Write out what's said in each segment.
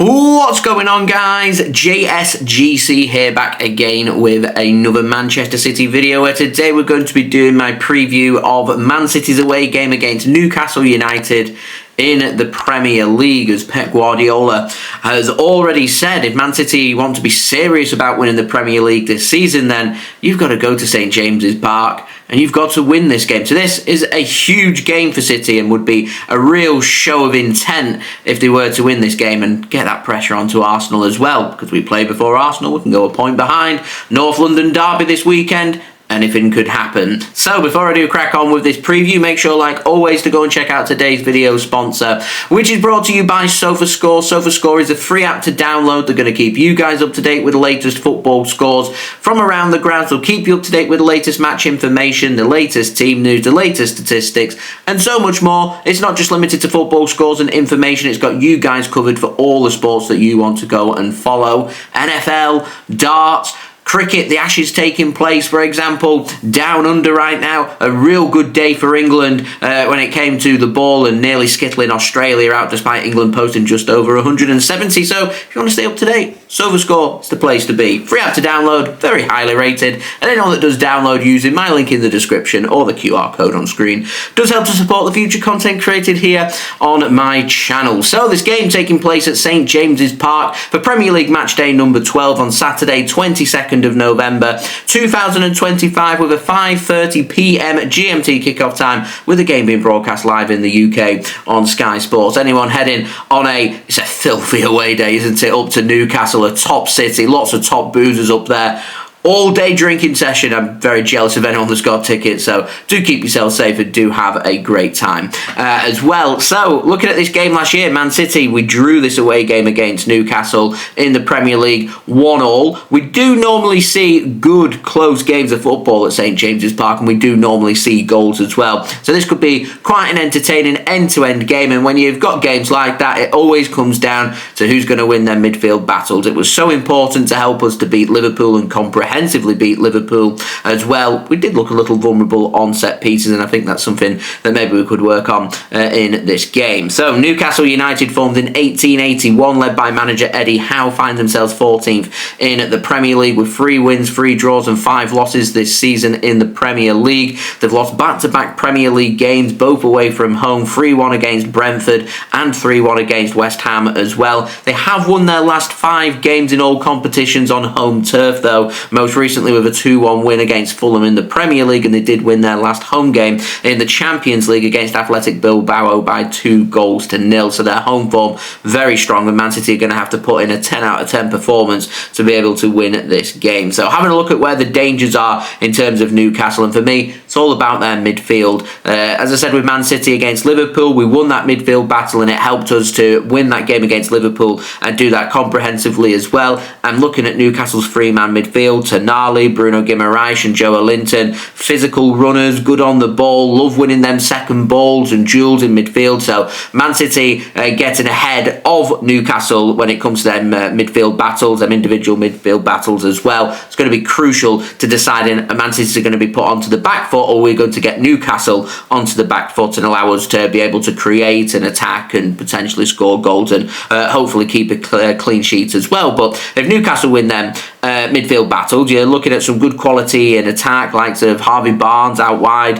What's going on, guys? JSGC here, back again with another Manchester City video, where today we're going to be doing my preview of Man City's away game against Newcastle United in the Premier League. As Pep Guardiola has already said, if Man City want to be serious about winning the Premier League this season, then you've got to go to St James's Park and you've got to win this game. So this is a huge game for City and would be a real show of intent if they were to win this game and get that pressure onto Arsenal as well, because we play before Arsenal, we can go a point behind. North London derby this weekend. Anything could happen. So before I do crack on with this preview, make sure, like always, to go and check out today's video sponsor, which is brought to you by SofaScore. SofaScore is a free app to download. They're going to keep you guys up to date with the latest football scores from around the ground. They'll keep you up to date with the latest match information, the latest team news, the latest statistics, and so much more. It's not just limited to football scores and information. It's got you guys covered for all the sports that you want to go and follow. NFL, darts, cricket, the Ashes taking place, for example, down under right now. A real good day for England when it came to the ball and nearly skittling Australia out despite England posting just over 170. So if you want to stay up to date, SofaScore is the place to be. Free app to download, very highly rated, and anyone that does download using my link in the description or the QR code on screen does help to support the future content created here on my channel. So this game taking place at St James's Park for Premier League match day number 12 on Saturday, 22nd of November 2025, with a 5:30 p.m. GMT kickoff time, with the game being broadcast live in the UK on Sky Sports. Anyone heading on it's a filthy away day, isn't it, up to Newcastle, a top city, lots of top boozers up there. All-day drinking session. I'm very jealous of anyone that's got tickets, so do keep yourself safe and do have a great time as well. So, looking at this game last year, Man City, we drew this away game against Newcastle in the Premier League 1-1. We do normally see good, close games of football at St James's Park, and we do normally see goals as well. So this could be quite an entertaining end-to-end game, and when you've got games like that, it always comes down to who's going to win their midfield battles. It was so important to help us to beat Liverpool and comprehensively beat Liverpool as well. We did look a little vulnerable on set pieces, and I think that's something that maybe we could work on in this game. So Newcastle United, formed in 1881, led by manager Eddie Howe, find themselves 14th in the Premier League with 3 wins, 3 draws and 5 losses this season in the Premier League. They've lost back-to-back Premier League games, both away from home, 3-1 against Brentford and 3-1 against West Ham as well. They have won their last 5 games in all competitions on home turf, though, most recently with a 2-1 win against Fulham in the Premier League, and they did win their last home game in the Champions League against Athletic Bilbao by 2-0. So their home form very strong, and Man City are going to have to put in a 10 out of 10 performance to be able to win this game. So having a look at where the dangers are in terms of Newcastle, and for me, it's all about their midfield. As I said, with Man City against Liverpool, we won that midfield battle, and it helped us to win that game against Liverpool and do that comprehensively as well. And looking at Newcastle's 3-man midfield, Ait-Nouri, Bruno Guimaraes and Joe Linton, physical runners, good on the ball, love winning them second balls and duels in midfield. So Man City getting ahead of Newcastle when it comes to them midfield battles, them individual midfield battles as well. It's going to be crucial to deciding Man City are going to be put onto the back foot, or we're going to get Newcastle onto the back foot and allow us to be able to create and attack and potentially score goals and hopefully keep a clean sheet as well. But if Newcastle win them midfield battles, you're looking at some good quality in attack, likes of Harvey Barnes out wide,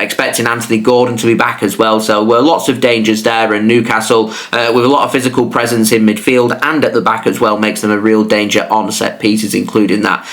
expecting Anthony Gordon to be back as well. So lots of dangers there, and Newcastle with a lot of physical presence in midfield and at the back as well makes them a real danger on set pieces, including that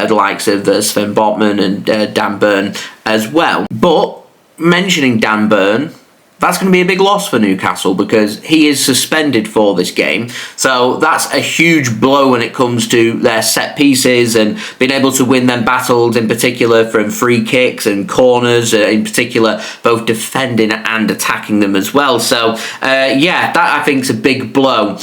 the likes of Sven Botman and Dan Burn as well. But mentioning Dan Burn, that's going to be a big loss for Newcastle because he is suspended for this game. So that's a huge blow when it comes to their set pieces and being able to win them battles, in particular from free kicks and corners, in particular both defending and attacking them as well. So yeah, that I think is a big blow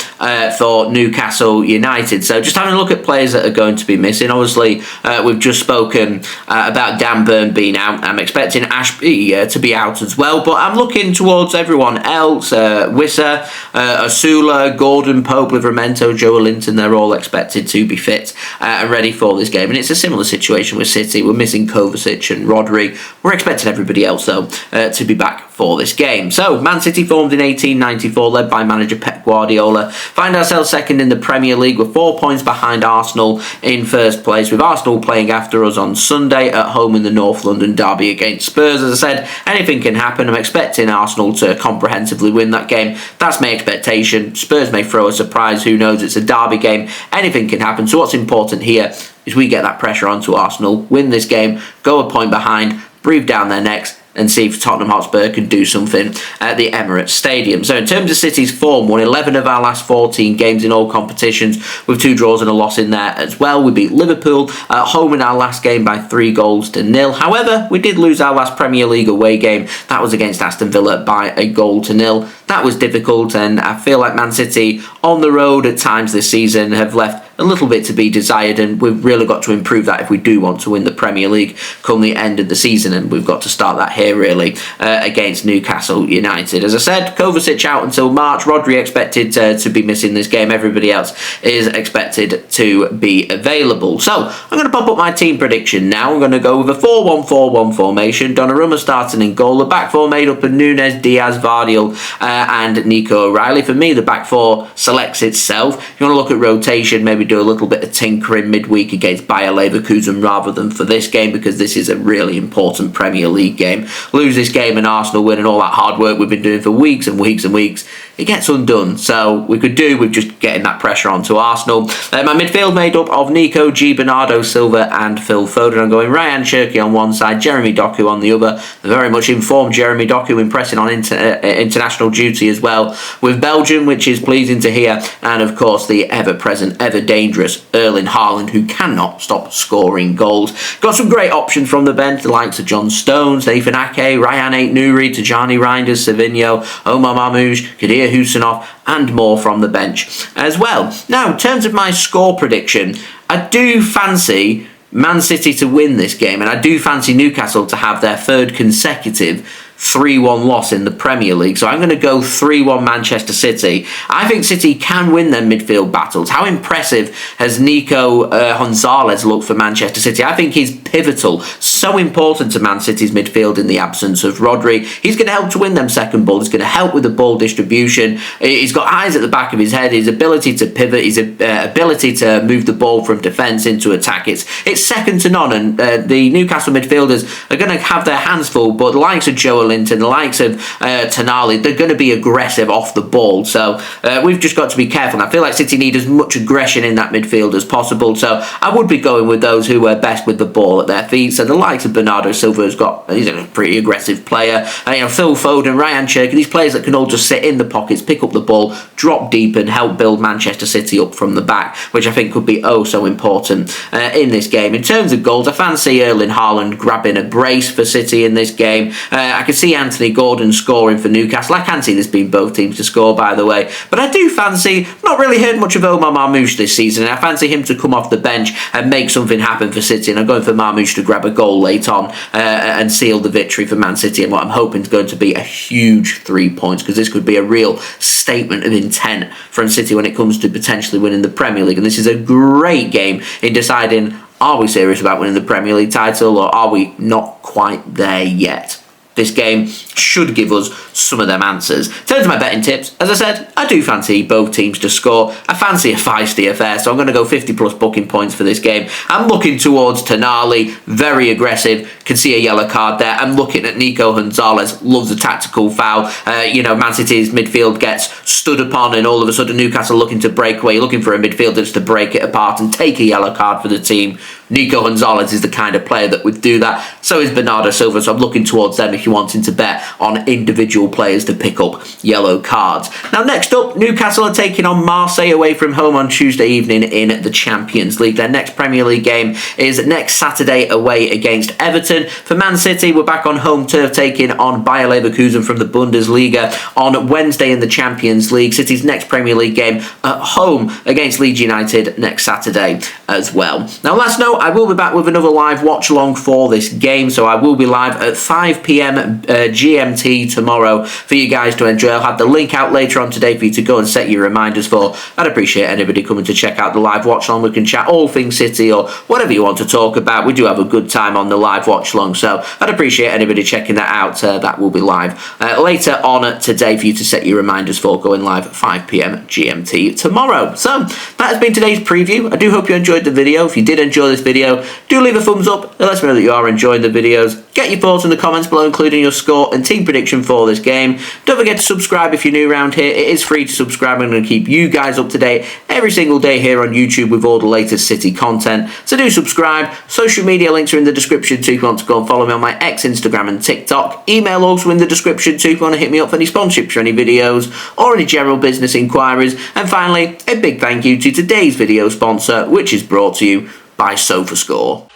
for Newcastle United. So just having a look at players that are going to be missing. Obviously, we've just spoken about Dan Burn being out. I'm expecting Ashby to be out as well, but I'm looking to towards everyone else, Wissa, Asula, Gordon, Pope, Livramento, Joelinton, they're all expected to be fit and ready for this game. And it's a similar situation with City. We're missing Kovacic and Rodri. We're expecting everybody else, though, to be back for this game. So, Man City formed in 1894, led by manager Pep Guardiola. Find ourselves second in the Premier League. We're 4 points behind Arsenal in first place, with Arsenal playing after us on Sunday at home in the North London derby against Spurs. As I said, anything can happen. I'm expecting Arsenal to comprehensively win that game. That's my expectation. Spurs may throw a surprise. Who knows? It's a derby game. Anything can happen. So what's important here is we get that pressure onto Arsenal, win this game, go a point behind, breathe down their necks, and see if Tottenham Hotspur can do something at the Emirates Stadium. So in terms of City's form, won 11 of our last 14 games in all competitions, with 2 draws and a loss in there as well. We beat Liverpool at home in our last game by 3-0. However, we did lose our last Premier League away game. That was against Aston Villa by 1-0. That was difficult, and I feel like Man City on the road at times this season have left a little bit to be desired, and we've really got to improve that if we do want to win the Premier League come the end of the season, and we've got to start that here really against Newcastle United. As I said, Kovacic out until March. Rodri expected to be missing this game. Everybody else is expected to be available. So I'm going to pop up my team prediction now. I'm going to go with a 4-1-4-1 formation. Donnarumma starting in goal. The back four made up of Nunes, Diaz, Gvardiol and Nico O'Reilly. For me, the back four selects itself. If you want to look at rotation, maybe do a little bit of tinkering midweek against Bayer Leverkusen rather than for this game, because this is a really important Premier League game. Lose this game and Arsenal win and all that hard work we've been doing for weeks and weeks and weeks, it gets undone. So we could do with just getting that pressure onto Arsenal. My midfield made up of Nico, Bernardo, Silva and Phil Foden. I'm going Rayan, Cherki on one side, Jeremy Doku on the other. The very much informed Jeremy Doku, impressing on international duty as well with Belgium, which is pleasing to hear. And of course the ever-present, ever-dangerous Erling Haaland, who cannot stop scoring goals. Got some great options from the bench, the likes of John Stones, Nathan Ake, Rayan Ait-Nouri, Tijjani, Reijnders, Savinho, Omar, Marmoush, Khusanov and more from the bench as well. Now, in terms of my score prediction, I do fancy Man City to win this game, and I do fancy Newcastle to have their third consecutive 3-1 loss in the Premier League. So I'm going to go 3-1 Manchester City. I think City can win their midfield battles. How impressive has Nico Gonzalez looked for Manchester City? I think he's pivotal, so important to Man City's midfield in the absence of Rodri. He's going to help to win them second ball. He's going to help with the ball distribution. He's got eyes at the back of his head. His ability to pivot, his ability to move the ball from defence into attack. It's second to none, and the Newcastle midfielders are going to have their hands full, but the likes of Joelinton, the likes of Tonali, they're going to be aggressive off the ball. So we've just got to be careful. And I feel like City need as much aggression in that midfield as possible. So I would be going with those who are best with the ball at their feet. So the likes of Bernardo Silva he's a pretty aggressive player. Phil Foden, Rayan Cherki, these players that can all just sit in the pockets, pick up the ball, drop deep and help build Manchester City up from the back, which I think could be oh so important in this game. In terms of goals, I fancy Erling Haaland grabbing a brace for City in this game. I can see Anthony Gordon scoring for Newcastle. I can see this being both teams to score, by the way. But I do fancy, not really heard much of Omar Marmoush this season, and I fancy him to come off the bench and make something happen for City. And I'm going for Marmoush to grab a goal late on and seal the victory for Man City, and what I'm hoping is going to be a huge 3 points, because this could be a real statement of intent from City when it comes to potentially winning the Premier League. And this is a great game in deciding, are we serious about winning the Premier League title, or are we not quite there yet? This game should give us some of them answers. In terms of my betting tips, as I said, I do fancy both teams to score. I fancy a feisty affair, so I'm going to go 50 plus booking points for this game. I'm looking towards Tonali, very aggressive, can see a yellow card there. I'm looking at Nico Gonzalez, loves a tactical foul. Man City's midfield gets stood upon, and all of a sudden Newcastle looking to break away, looking for a midfielder just to break it apart and take a yellow card for the team. Nico Gonzalez is the kind of player that would do that. So is Bernardo Silva, so I'm looking towards them if you're wanting to bet on individual players to pick up yellow cards. Now, next up, Newcastle are taking on Marseille away from home on Tuesday evening in the Champions League. Their next Premier League game is next Saturday away against Everton. For Man City, we're back on home turf taking on Bayer Leverkusen from the Bundesliga on Wednesday in the Champions League. City's next Premier League game at home against Leeds United next Saturday as well. Now, last note, I will be back with another live watch along for this game. So I will be live at 5 PM GMT tomorrow for you guys to enjoy. I'll have the link out later on today for you to go and set your reminders for. I'd appreciate anybody coming to check out the live watch along. We can chat all things City or whatever you want to talk about. We do have a good time on the live watch along, so I'd appreciate anybody checking that out. That will be live later on today for you to set your reminders for going live at 5 PM GMT tomorrow. So that has been today's preview. I do hope you enjoyed the video. If you did enjoy this video, do leave a thumbs up. It lets me know that you are enjoying the videos. Get your thoughts in the comments below, including your score and team prediction for this game. Don't forget to subscribe if you're new around here. It is free to subscribe. I'm going to keep you guys up to date every single day here on YouTube with all the latest City content. So do subscribe. Social media links are in the description too if you want to go and follow me on my X, Instagram and TikTok. Email also in the description too if you want to hit me up for any sponsorships or any videos or any general business inquiries. And finally, a big thank you to today's video sponsor, which is brought to you by SofaScore.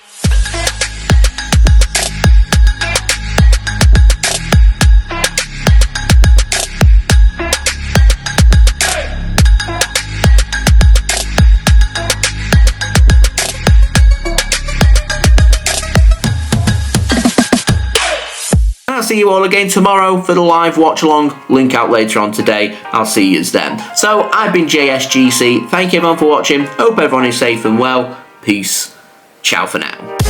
I'll see you all again tomorrow for the live watch along. Link out later on today. I'll see you then. So I've been JSGC. Thank you everyone for watching. Hope everyone is safe and well. Peace. Ciao for now.